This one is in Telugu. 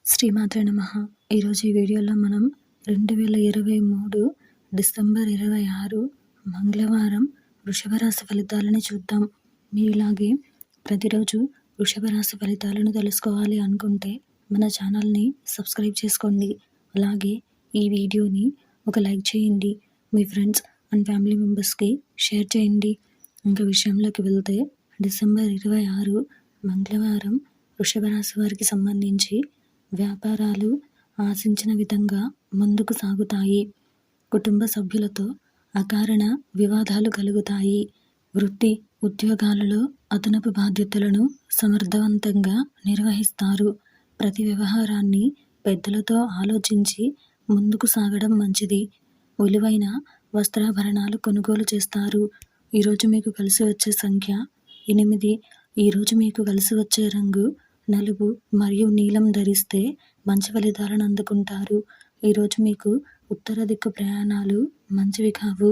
శ్రీమాత్రే నమః. ఈరోజు ఈ వీడియోలో మనం 2023 డిసెంబర్ 26 మంగళవారం వృషభ రాశి ఫలితాలను చూద్దాం. మీలాగే ప్రతిరోజు వృషభ రాశి ఫలితాలను తెలుసుకోవాలి అనుకుంటే మన ఛానల్ని సబ్స్క్రైబ్ చేసుకోండి. అలాగే ఈ వీడియోని ఒక లైక్ చేయండి. మీ ఫ్రెండ్స్ అండ్ ఫ్యామిలీ మెంబర్స్కి షేర్ చేయండి. ఇంకా విషయంలోకి వెళ్తే డిసెంబర్ 26 మంగళవారం వృషభ రాశి వారికి సంబంధించి వ్యాపారాలు ఆశించిన విధంగా ముందుకు సాగుతాయి. కుటుంబ సభ్యులతో అకారణ వివాదాలు కలుగుతాయి. వృత్తి ఉద్యోగాలలో అదనపు బాధ్యతలను సమర్థవంతంగా నిర్వహిస్తారు. ప్రతి వ్యవహారాన్ని పెద్దలతో ఆలోచించి ముందుకు సాగడం మంచిది. విలువైన వస్త్రాభరణాలు కొనుగోలు చేస్తారు. ఈరోజు మీకు కలిసి వచ్చే సంఖ్య 8. ఈరోజు మీకు కలిసి వచ్చే రంగు నలుపు మరియు నీలం ధరిస్తే మంచి ఫలితాలను అందుకుంటారు. ఈరోజు మీకు ఉత్తర దిక్కు ప్రయాణాలు మంచివి కావు.